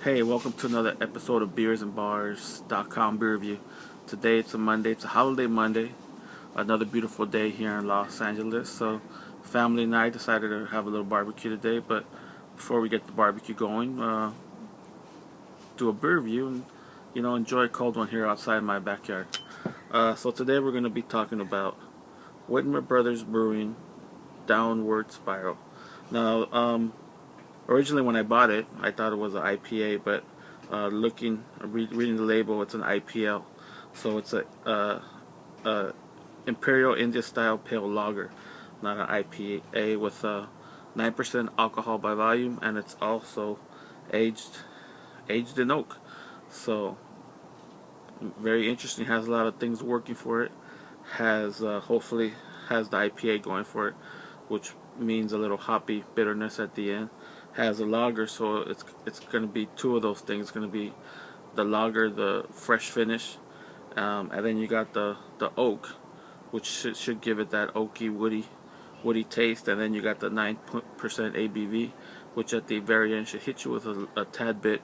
Hey, welcome to another episode of beersandbars.com beer review. Today it's a Monday, it's a holiday Monday, another beautiful day here in Los Angeles. So, family and I decided to have a little barbecue today. But before we get the barbecue going, do a beer review and enjoy a cold one here outside my backyard. So today we're going to be talking about Widmer Brothers Brewing Downward Spiral. Now, originally, when I bought it, I thought it was an IPA, but reading the label, it's an IPL. So it's a Imperial India Style Pale Lager, not an IPA, with 9% alcohol by volume, and it's also aged in oak. So very interesting. Has a lot of things working for it. Has hopefully has the IPA going for it, which means a little hoppy bitterness at the end. Has a lager, so it's going to be two of those things. It's going to be the lager, the fresh finish, and then you got the oak, which should give it that oaky, woody taste, and then you got the 9% ABV, which at the very end should hit you with a tad bit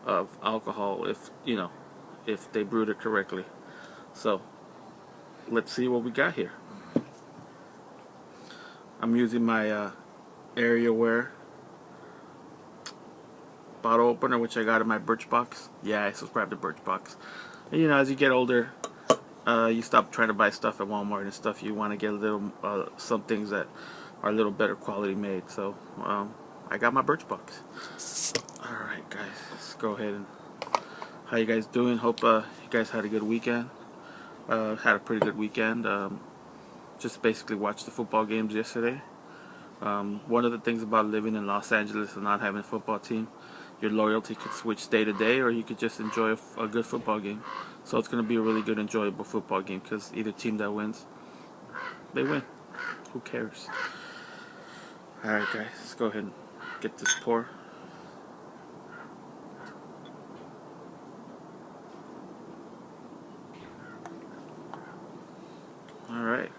of alcohol if they brewed it correctly. So let's see what we got here. I'm using my Areaware bottle opener, which I got in my Birchbox. Yeah, I subscribe to Birchbox. And, as you get older, you stop trying to buy stuff at Walmart and stuff. You want to get a little some things that are a little better quality made. So I got my Birchbox. All right, guys, let's go ahead and how you guys doing? Hope you guys had a good weekend. Had a pretty good weekend. Just basically watched the football games yesterday. One of the things about living in Los Angeles and not having a football team, your loyalty could switch day to day, or you could just enjoy a good football game. So it's going to be a really good, enjoyable football game, because either team that wins, they win. Who cares? Alright, guys, let's go ahead and get this pour. Alright.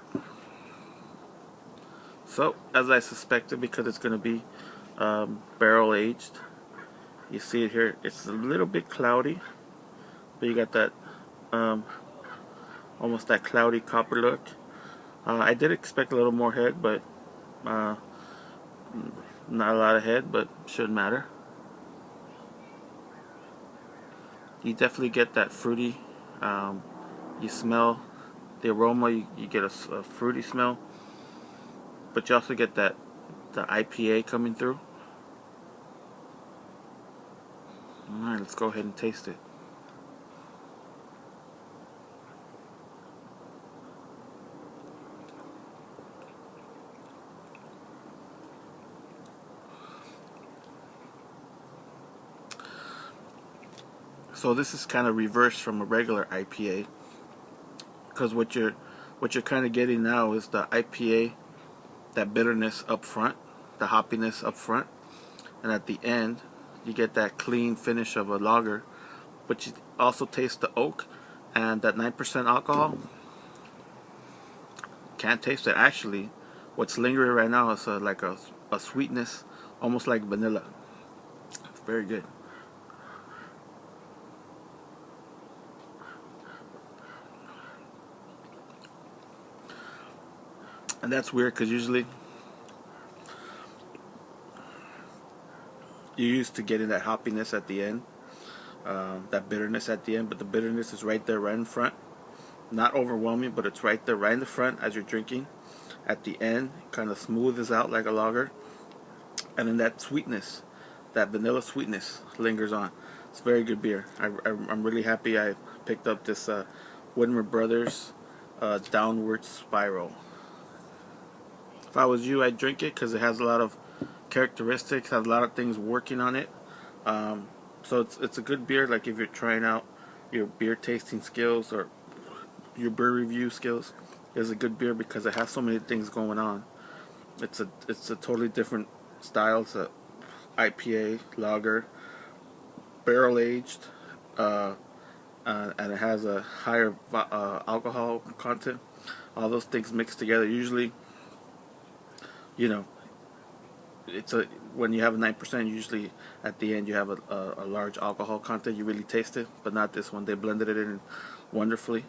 So, as I suspected, because it's going to be barrel aged, you see it here, it's a little bit cloudy, but you got that almost that cloudy copper look. I did expect a little more head, but not a lot of head, but shouldn't matter. You definitely get that fruity, you smell the aroma, you get a fruity smell, but you also get the IPA coming through. Alright, let's go ahead and taste it. So this is kind of reversed from a regular IPA, because what you're kind of getting now is the IPA, that bitterness up front, the hoppiness up front, and at the end you get that clean finish of a lager, but you also taste the oak and that 9% alcohol. Can't taste it. Actually, what's lingering right now is like a sweetness, almost like vanilla. It's very good. And that's weird, because usually you're used to getting that hoppiness at the end, that bitterness at the end, but the bitterness is right there, right in front. Not overwhelming, but it's right there, right in the front as you're drinking. At the end, kind of smooths out like a lager, and then that sweetness, that vanilla sweetness, lingers on. It's very good beer. I'm really happy I picked up this Widmer Brothers Downward Spiral. If I was you, I'd drink it, because it has a lot of characteristics, has a lot of things working on it. So it's a good beer. Like if you're trying out your beer tasting skills or your beer review skills, it's a good beer because it has so many things going on. It's a totally different style. It's a IPA lager, barrel aged, and it has a higher alcohol content. All those things mixed together. Usually, it's when you have a 9%, usually at the end you have a large alcohol content. You really taste it, but not this one. They blended it in wonderfully.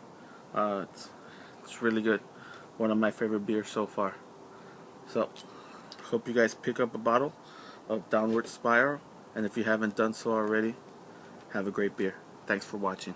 It's really good. One of my favorite beers so far. So, hope you guys pick up a bottle of Downward Spiral, and if you haven't done so already, have a great beer. Thanks for watching.